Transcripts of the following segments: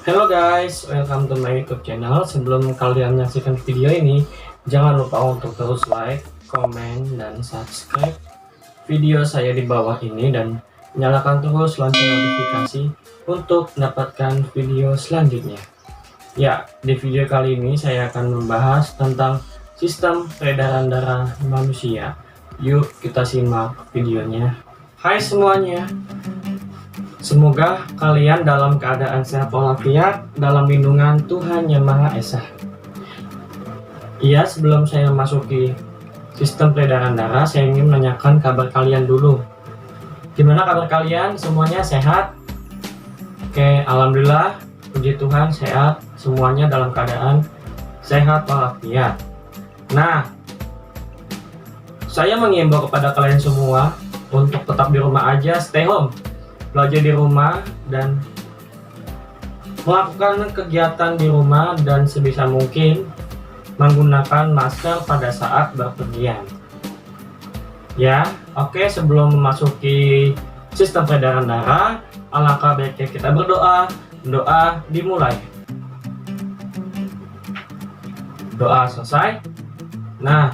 Hello guys, welcome to my YouTube channel. Sebelum kalian menyaksikan video ini, jangan lupa untuk terus like, komen, dan subscribe video saya di bawah ini dan nyalakan terus lonceng notifikasi untuk mendapatkan video selanjutnya. Ya, di video kali ini saya akan membahas tentang sistem peredaran darah manusia. Yuk kita simak videonya. Hai semuanya. Semoga kalian dalam keadaan sehat walafiat dalam lindungan Tuhan Yang Maha Esa. Iya, sebelum saya memasuki sistem peredaran darah, saya ingin menanyakan kabar kalian dulu. Gimana kabar kalian? Semuanya sehat? Oke, alhamdulillah, puji Tuhan sehat. Semuanya dalam keadaan sehat walafiat. Nah, saya mengimbau kepada kalian semua untuk tetap di rumah aja, stay home. Belajar di rumah dan melakukan kegiatan di rumah dan sebisa mungkin menggunakan masker pada saat berpergian. Ya, oke, sebelum memasuki sistem peredaran darah, alangkah baiknya kita berdoa. Doa dimulai. Doa selesai. Nah,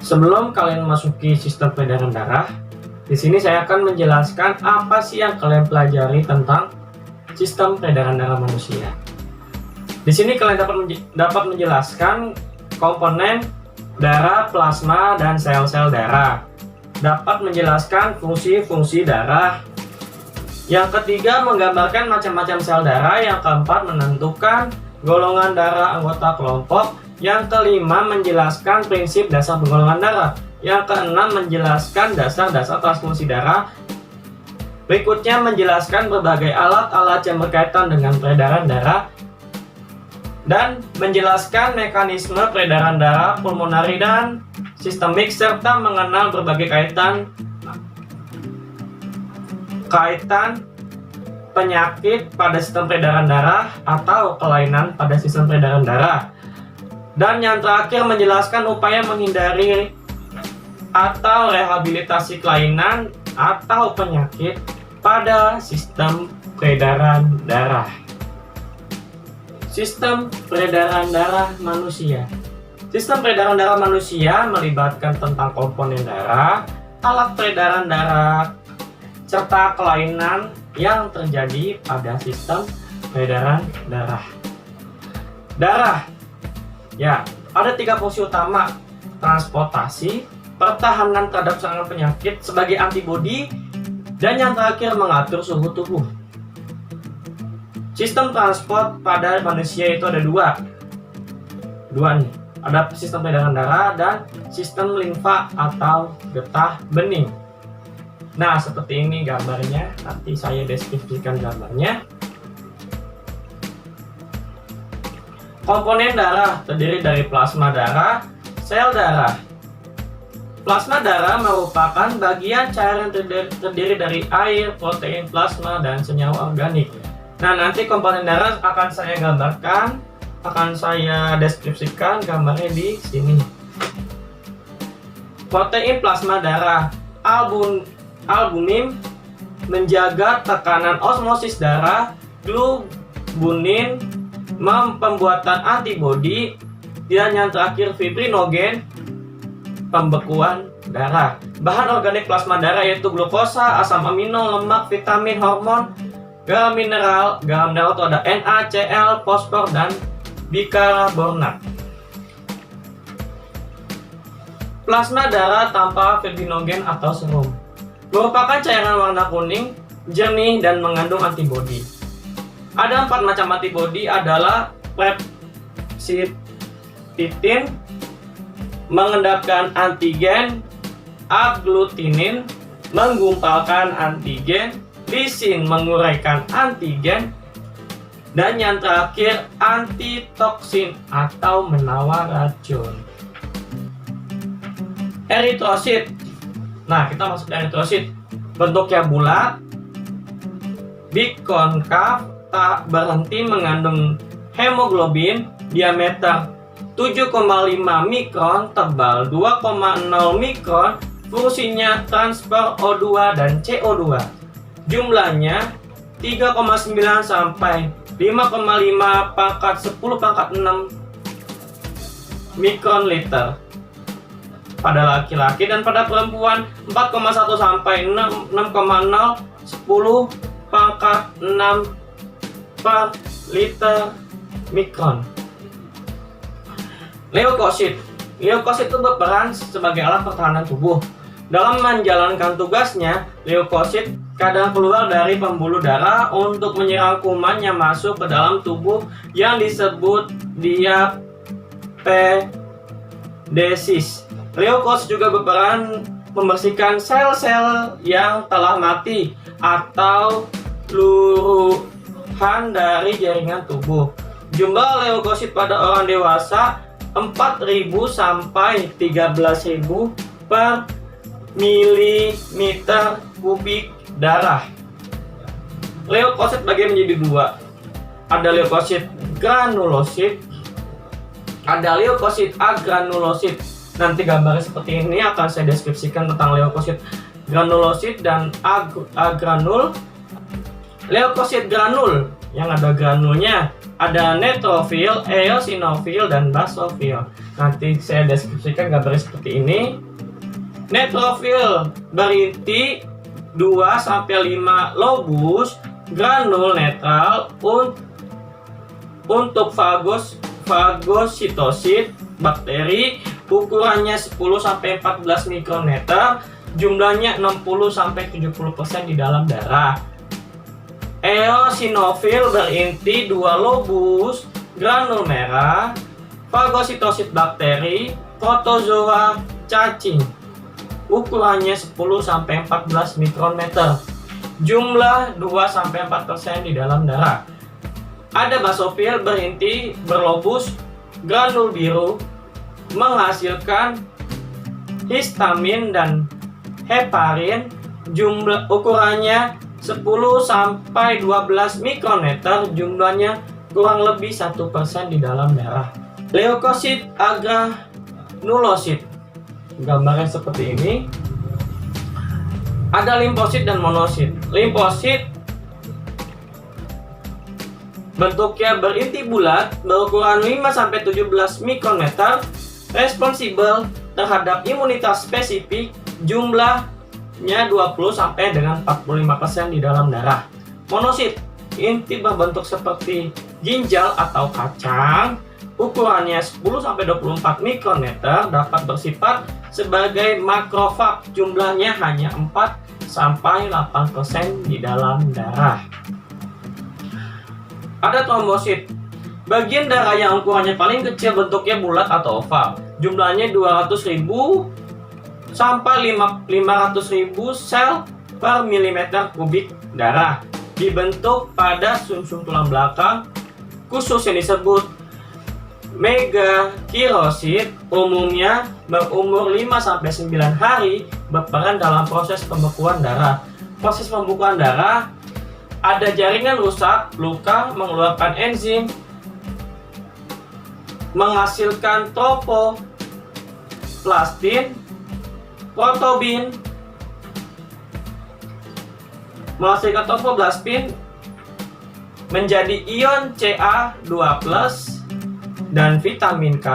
sebelum kalian memasuki sistem peredaran darah, di sini saya akan menjelaskan apa sih yang kalian pelajari tentang sistem peredaran darah manusia. Di sini kalian dapat menjelaskan komponen darah, plasma, dan sel-sel darah. Dapat menjelaskan fungsi-fungsi darah. Yang ketiga, menggambarkan macam-macam sel darah. Yang keempat, menentukan golongan darah anggota kelompok. Yang kelima, menjelaskan prinsip dasar penggolongan darah. Yang keenam, menjelaskan dasar-dasar transfusi darah. Berikutnya, menjelaskan berbagai alat-alat yang berkaitan dengan peredaran darah. Dan menjelaskan mekanisme peredaran darah pulmonari dan sistemik, serta mengenal berbagai kaitan penyakit pada sistem peredaran darah atau kelainan pada sistem peredaran darah. Dan yang terakhir, menjelaskan upaya menghindari atau rehabilitasi kelainan atau penyakit pada sistem peredaran darah. Sistem peredaran darah manusia. Sistem peredaran darah manusia melibatkan tentang komponen darah, alat peredaran darah, serta kelainan yang terjadi pada sistem peredaran darah. Darah, ya, ada 3 fungsi utama: transportasi, pertahanan terhadap serangan penyakit sebagai antibodi, dan yang terakhir mengatur suhu tubuh. Sistem transport pada manusia itu ada dua nih. Ada sistem peredaran darah dan sistem limfa atau getah bening. Nah, seperti ini gambarnya. Nanti saya deskripsikan gambarnya. Komponen darah terdiri dari plasma darah, sel darah. Plasma darah merupakan bagian cairan terdiri dari air, protein, plasma, dan senyawa organik. Nah, nanti komponen darah akan saya gambarkan, akan saya deskripsikan gambarnya di sini. Protein plasma darah, albumin menjaga tekanan osmosis darah, globulin pembuatan antibodi, dan yang terakhir fibrinogen pembekuan darah. Bahan organik plasma darah yaitu glukosa, asam amino, lemak, vitamin, hormon, garam mineral itu ada NaCl, fosfor, dan bikarbonat. Plasma darah tanpa fibrinogen atau serum merupakan cairan warna kuning, jernih, dan mengandung antibodi. Ada 4 macam antibodi, adalah peptidin, mengendapkan antigen, agglutinin, menggumpalkan antigen, lisin, menguraikan antigen, dan yang terakhir antitoksin atau menawar racun. Eritrosit. Nah, kita masuk ke eritrosit. Bentuknya bulat, bikonkav, tak berhenti, mengandung hemoglobin, diameter 7,5 mikron, tebal 2,0 mikron, fungsinya transfer O2 dan CO2. Jumlahnya 3,9 sampai 5,5 pangkat 10 pangkat 6 mikron liter pada laki-laki, dan pada perempuan 4,1 sampai 6,0 10 pangkat 6 per liter mikron. Leukosit. Leukosit itu berperan sebagai alat pertahanan tubuh. Dalam menjalankan tugasnya, leukosit kadang keluar dari pembuluh darah untuk menyerang kuman yang masuk ke dalam tubuh yang disebut diapedesis. Leukosit juga berperan membersihkan sel-sel yang telah mati atau luruhan dari jaringan tubuh. Jumlah leukosit pada orang dewasa 4.000 sampai 13.000 per milimeter kubik darah. Leukosit bagi menjadi dua. Ada leukosit granulosit, ada leukosit agranulosit. Nanti gambarnya seperti ini akan saya deskripsikan tentang leukosit granulosit dan agranul. Leukosit granul yang ada granulnya, ada neutrofil, eosinofil, dan basofil. Nanti saya deskripsikan gambarnya seperti ini. Neutrofil berinti 2-5 lobus, granul netral untuk fagositosit bakteri, ukurannya 10-14 mikrometer, jumlahnya 60-70% di dalam darah. Eosinofil berinti 2 lobus, granul merah, fagositosit bakteri, protozoa cacing, ukurannya 10-14 mikrometer, jumlah 2-4% di dalam darah. Ada basofil berinti berlobus, granul biru, menghasilkan histamin dan heparin, jumlah ukurannya 10-12 mikrometer, jumlahnya kurang lebih 1% di dalam darah. Leukosit agranulosit, gambarnya seperti ini. Ada limfosit dan monosit. Limfosit bentuknya berinti bulat, berukuran 5-17 mikrometer, responsibel terhadap imunitas spesifik, jumlahnya 20-45% di dalam darah. Monosit, inti berbentuk seperti ginjal atau kacang, ukurannya 10-24 mikrometer, dapat bersifat sebagai makrofag, jumlahnya hanya 4-8% di dalam darah. Ada trombosit, bagian darah yang ukurannya paling kecil, bentuknya bulat atau oval, jumlahnya 200.000 sampai 500.000 sel per milimeter kubik darah, dibentuk pada sumsum tulang belakang khusus yang disebut megakirosit, umumnya berumur 5-9 hari, berperan dalam proses pembekuan darah. Proses pembekuan darah, ada jaringan rusak, luka, mengeluarkan enzim, menghasilkan tropoplastin, protobin, menghasilkan tropoplastin menjadi ion Ca2+, dan vitamin K,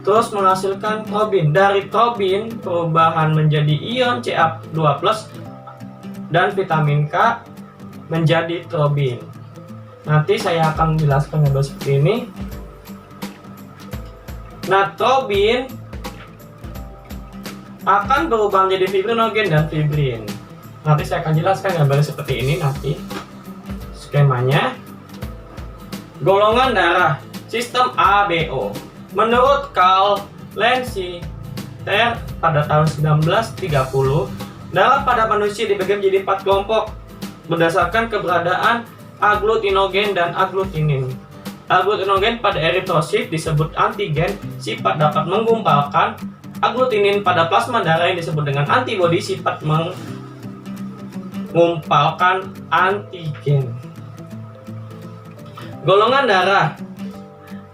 terus menghasilkan trobin. Dari trobin perubahan menjadi ion Ca2+, dan vitamin K menjadi trobin. Nanti saya akan menjelaskan gambar seperti ini. Nah, trobin akan berubah menjadi fibrinogen dan fibrin. Nanti saya akan jelaskan gambarnya seperti ini nanti skemanya. Golongan darah sistem ABO. Menurut Karl Landsteiner pada tahun 1930, darah pada manusia dibagi menjadi 4 kelompok berdasarkan keberadaan agglutinogen dan agglutinin. Agglutinogen pada eritrosit disebut antigen, sifat dapat menggumpalkan. Agglutinin pada plasma darah yang disebut dengan antibodi, sifat mengumpalkan antigen. Golongan darah.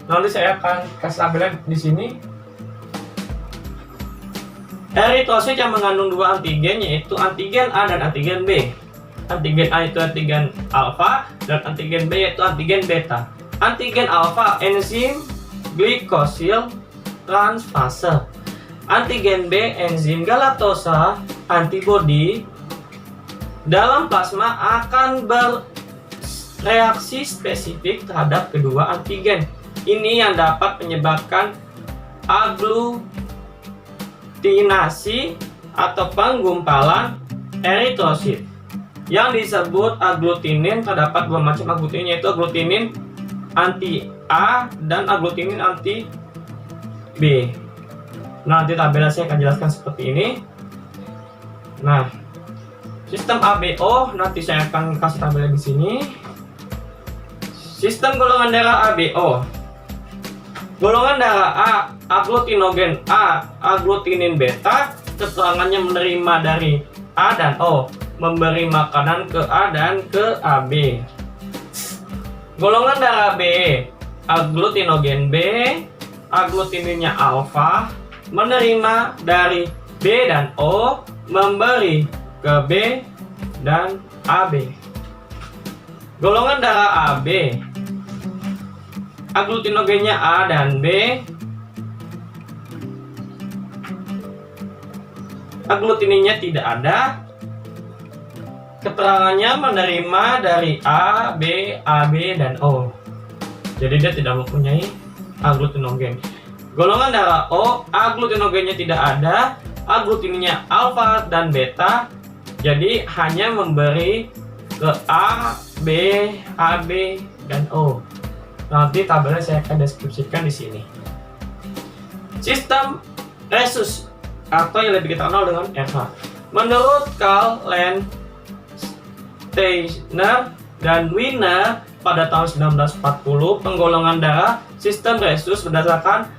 Nanti saya akan kasih tabelnya di sini. Eritrosit yang mengandung dua antigen, yaitu antigen A dan antigen B. Antigen A itu antigen alfa dan antigen B yaitu antigen beta. Antigen alfa enzim glikosil transfase. Antigen B enzim galaktosa antibodi dalam plasma akan bereaksi spesifik terhadap kedua antigen. Ini yang dapat menyebabkan aglutinasi atau penggumpalan eritrosit. Yang disebut aglutinin, terdapat dua macam aglutinin, yaitu aglutinin anti A dan aglutinin anti B. Nanti tabelnya saya akan jelaskan seperti ini. Nah, sistem ABO nanti saya akan kasih tabelnya di sini. Sistem golongan darah ABO. Golongan darah A, aglutinogen A, aglutinin beta, keterangannya menerima dari A dan O, memberi makanan ke A dan ke AB. Golongan darah B, aglutinogen B, aglutininnya alfa, menerima dari B dan O, memberi ke B dan AB. Golongan darah AB, aglutinogennya A dan B, aglutininnya tidak ada, keterangannya menerima dari A, B, AB, dan O. Jadi dia tidak mempunyai aglutinogen. Golongan darah O, aglutinogennya tidak ada, aglutininnya alfa dan beta, jadi hanya memberi ke A, B, AB, dan O. Nanti tabelnya saya akan deskripsikan di sini. Sistem Rhesus atau yang lebih kita kenal dengan RH. Menurut Carl Steiner dan Wiener pada tahun 1940, penggolongan darah sistem Rhesus berdasarkan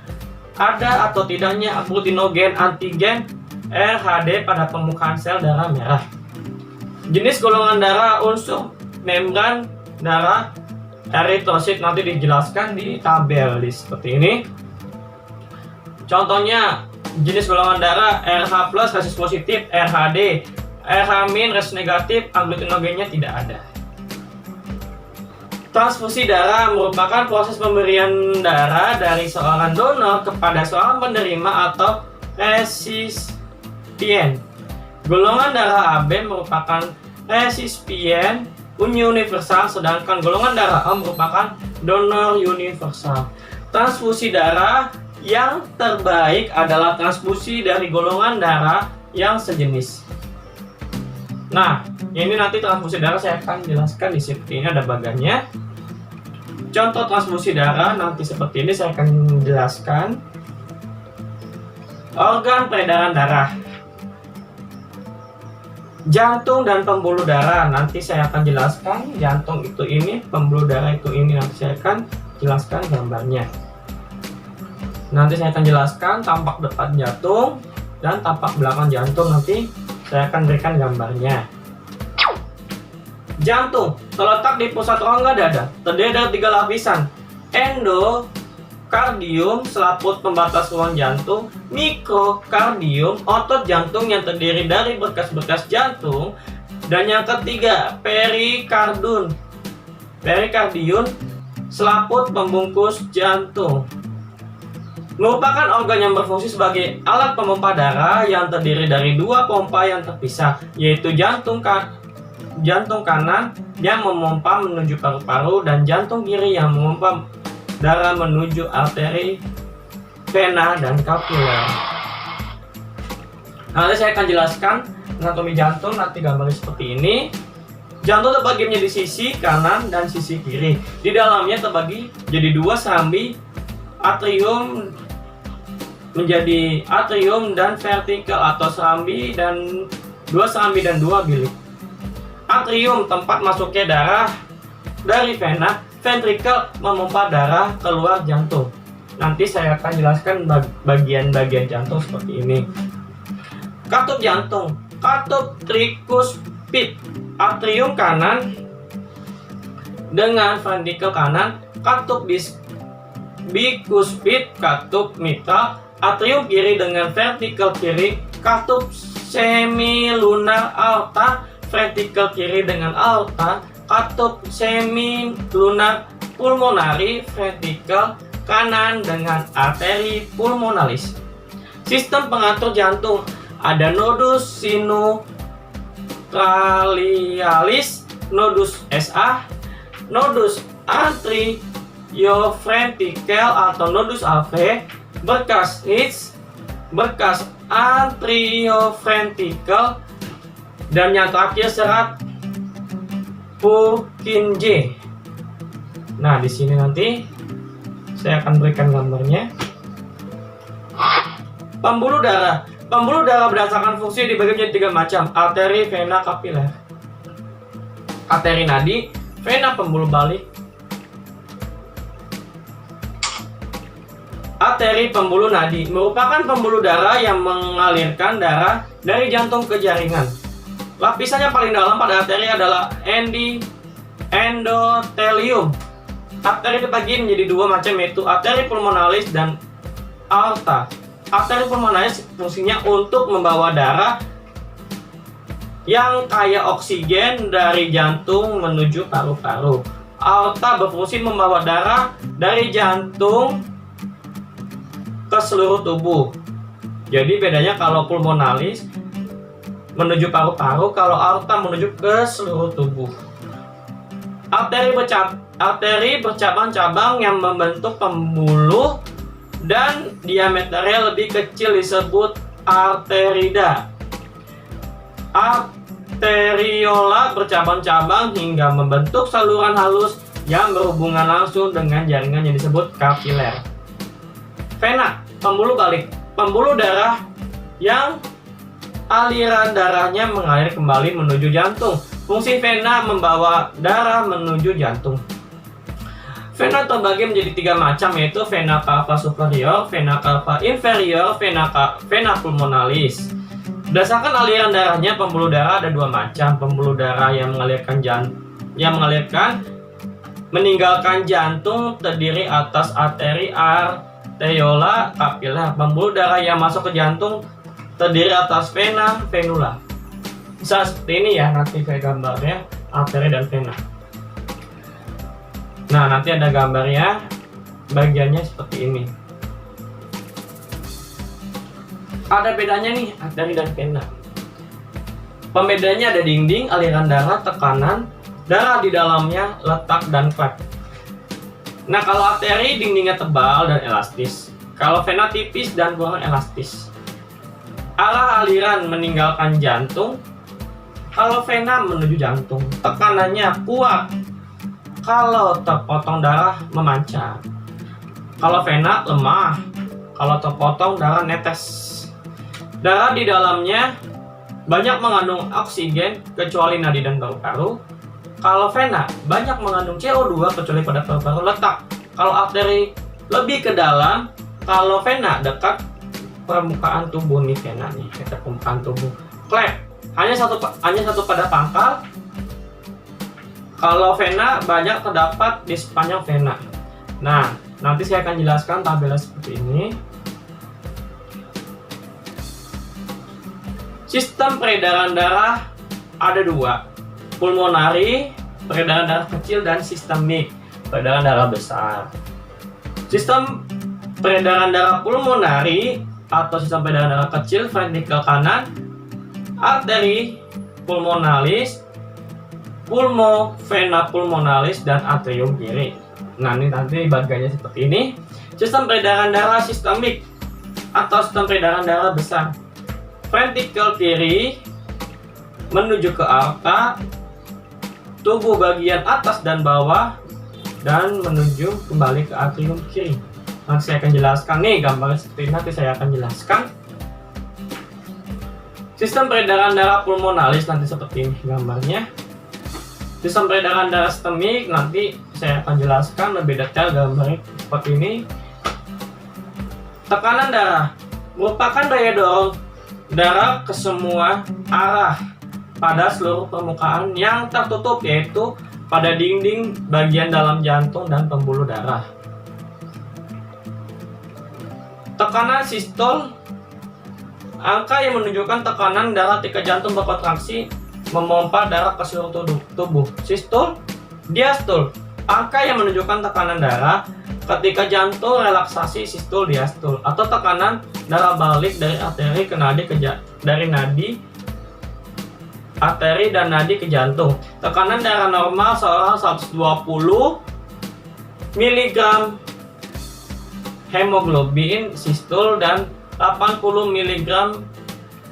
ada atau tidaknya aglutinogen antigen RHD pada permukaan sel darah merah. Jenis golongan darah unsur membran darah eritrosit nanti dijelaskan di tabel seperti ini. Contohnya jenis golongan darah RH plus resus positif, RHD, RH min resus negatif, aglutinogennya tidak ada. Transfusi darah merupakan proses pemberian darah dari seorang donor kepada seorang penerima atau resipien. Golongan darah AB merupakan resipien universal, sedangkan golongan darah A merupakan donor universal. Transfusi darah yang terbaik adalah transfusi dari golongan darah yang sejenis. Nah, ini nanti transfusi darah saya akan jelaskan di sini, ada bagannya. Contoh transfusi darah nanti seperti ini saya akan jelaskan. Organ peredaran darah. Jantung dan pembuluh darah nanti saya akan jelaskan. Jantung itu ini, pembuluh darah itu ini, nanti saya akan jelaskan gambarnya. Nanti saya akan jelaskan tampak depan jantung dan tampak belakang jantung, nanti saya akan berikan gambarnya. Jantung terletak di pusat rongga dada, terdiri dari 3 lapisan: endokardium, selaput pembatas ruang jantung; mikrokardium, otot jantung yang terdiri dari berkas-berkas jantung; dan yang ketiga, perikardium, selaput pembungkus jantung. Merupakan organ yang berfungsi sebagai alat pemompa darah yang terdiri dari 2 pompa yang terpisah, yaitu jantung kanan yang memompa menuju paru-paru dan jantung kiri yang memompa darah menuju arteri, vena, dan kapiler. Nanti saya akan jelaskan anatomi jantung, nanti gambarnya seperti ini. Jantung terbagi menjadi sisi kanan dan sisi kiri. Di dalamnya terbagi jadi 2 serambi atrium, menjadi atrium dan vertikal atau serambi, dan 2 serambi dan 2 bilik. Atrium tempat masuknya darah dari vena, ventrikel memompa darah keluar jantung. Nanti saya akan jelaskan bagian-bagian jantung seperti ini. Katup jantung, katup trikuspid, atrium kanan dengan ventrikel kanan, katup bikuspid, katup mitral, atrium kiri dengan vertikel kiri, katup semilunar aorta vertikal kiri dengan aorta, katup semilunar pulmonari vertikal kanan dengan arteri pulmonalis. Sistem pengatur jantung ada nodus sinutralis, nodus SA, nodus atrioventrikel atau nodus AV, berkas Hitz, berkas atrioventrikel, dan yang terakhir serat Purkinje. Nah, di sini nanti saya akan berikan gambarnya. Pembuluh darah. Pembuluh darah berdasarkan fungsi dibagi menjadi 3 macam: arteri, vena, kapiler. Arteri nadi, vena pembuluh balik, arteri pembuluh nadi merupakan pembuluh darah yang mengalirkan darah dari jantung ke jaringan. Lapisan yang paling dalam pada arteri adalah endotelium. Arteri dibagi menjadi 2 macam, yaitu arteri pulmonalis dan aorta. Arteri pulmonalis fungsinya untuk membawa darah yang kaya oksigen dari jantung menuju paru-paru. Aorta berfungsi membawa darah dari jantung ke seluruh tubuh. Jadi bedanya kalau pulmonalis menuju paru-paru, kalau aorta menuju ke seluruh tubuh. Arteri bercabang-cabang yang membentuk pembuluh dan diameternya lebih kecil disebut arterida. Arteriola bercabang-cabang hingga membentuk saluran halus yang berhubungan langsung dengan jaringan yang disebut kapiler. Vena, pembuluh balik, pembuluh darah yang aliran darahnya mengalir kembali menuju jantung. Fungsi vena membawa darah menuju jantung. Vena terbagi menjadi 3 macam, yaitu vena cava superior, vena cava inferior, vena pulmonalis. Berdasarkan aliran darahnya, pembuluh darah ada 2 macam. Pembuluh darah yang meninggalkan jantung terdiri atas arteri, arteriola, kapiler. Pembuluh darah yang masuk ke jantung terdiri atas vena, venula. Bisa seperti ini ya, nanti saya gambarnya arteri dan vena. Nah, nanti ada gambarnya, bagiannya seperti ini. Ada bedanya nih arteri dan vena. Pembedanya ada dinding, aliran darah, tekanan, darah di dalamnya, letak, dan klep. Nah, kalau arteri dindingnya tebal dan elastis. Kalau vena tipis dan kurang elastis. Arah aliran meninggalkan jantung. Kalau vena menuju jantung. Tekanannya kuat. Kalau terpotong darah memancar. Kalau vena lemah. Kalau terpotong darah netes. Darah di dalamnya banyak mengandung oksigen kecuali nadi dan paru-paru. Kalau vena banyak mengandung CO2 kecuali pada paru-paru, letak. Kalau arteri lebih ke dalam, kalau vena dekat permukaan tubuh nih, vena nih dekat permukaan tubuh. Klep hanya satu pada pangkal. Kalau vena banyak terdapat di sepanjang vena. Nah, nanti saya akan jelaskan tabelnya seperti ini. Sistem peredaran darah ada 2, pulmonari, peredaran darah kecil, dan sistemik, peredaran darah besar. Sistem peredaran darah pulmonari atau sistem peredaran darah kecil, ventrikel kanan, arteri pulmonalis, vena pulmonalis, dan atrium kiri. Nah, ini nanti bagiannya seperti ini. Sistem peredaran darah sistemik atau sistem peredaran darah besar. Ventrikel kiri menuju ke aorta, tubuh bagian atas dan bawah, dan menuju kembali ke atrium kiri. Nanti saya akan jelaskan nih gambarnya seperti ini. Nanti saya akan jelaskan. Sistem peredaran darah pulmonalis nanti seperti ini gambarnya. Sistem peredaran darah sistemik nanti saya akan jelaskan lebih detail gambarnya seperti ini. Tekanan darah merupakan daya dorong darah ke semua arah pada seluruh permukaan yang tertutup, yaitu pada dinding bagian dalam jantung dan pembuluh darah. Tekanan sistol Angka yang menunjukkan tekanan darah ketika jantung berkontraksi memompa darah ke seluruh tubuh. Sistol, diastol. Angka yang menunjukkan tekanan darah ketika jantung relaksasi, sistol, diastol, atau tekanan darah balik dari arteri ke nadi dari nadi arteri dan nadi ke jantung. Tekanan darah normal seorang 120 mg hemoglobin sistol dan 80 mg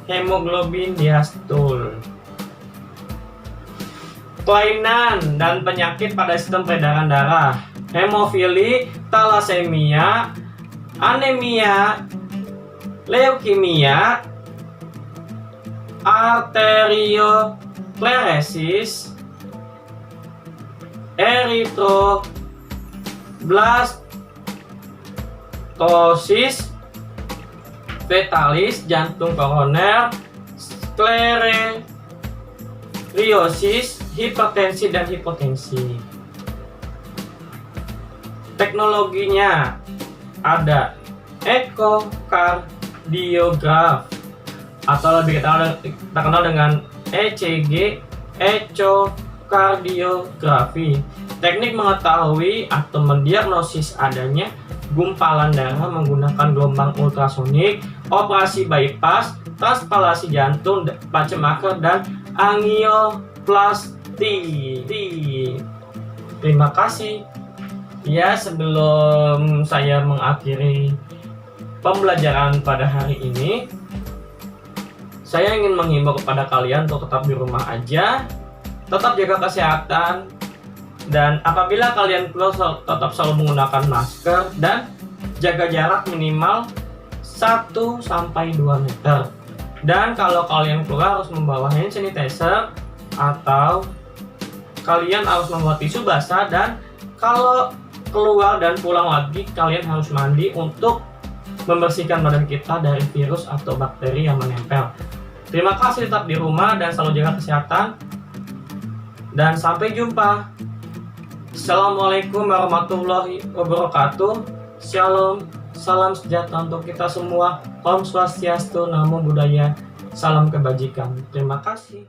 hemoglobin diastol. Kelainan dan penyakit pada sistem peredaran darah: hemofili, talasemia, anemia, leukemia, arteriosklerosis, eritroblastosis fetalis, jantung koroner, sklerosis, hipertensi dan hipotensi. Teknologinya ada ekokardiograf atau lebih terkenal dengan ECG, echokardiografi. Teknik mengetahui atau mendiagnosis adanya gumpalan darah menggunakan gelombang ultrasonik, operasi bypass, transplantasi jantung, pacemaker, dan angioplasti. Terima kasih. Ya, sebelum saya mengakhiri pembelajaran pada hari ini, saya ingin menghimbau kepada kalian untuk tetap di rumah aja, tetap jaga kesehatan, dan apabila kalian keluar tetap selalu menggunakan masker dan jaga jarak minimal 1-2 meter. Dan kalau kalian keluar harus membawa hand sanitizer atau kalian harus membawa tisu basah, dan kalau keluar dan pulang lagi kalian harus mandi untuk membersihkan badan kita dari virus atau bakteri yang menempel. Terima kasih, tetap di rumah dan selalu jaga kesehatan, dan sampai jumpa. Assalamualaikum warahmatullahi wabarakatuh. Shalom, salam sejahtera untuk kita semua. Om Swastiastu, Namo Buddhaya, salam kebajikan. Terima kasih.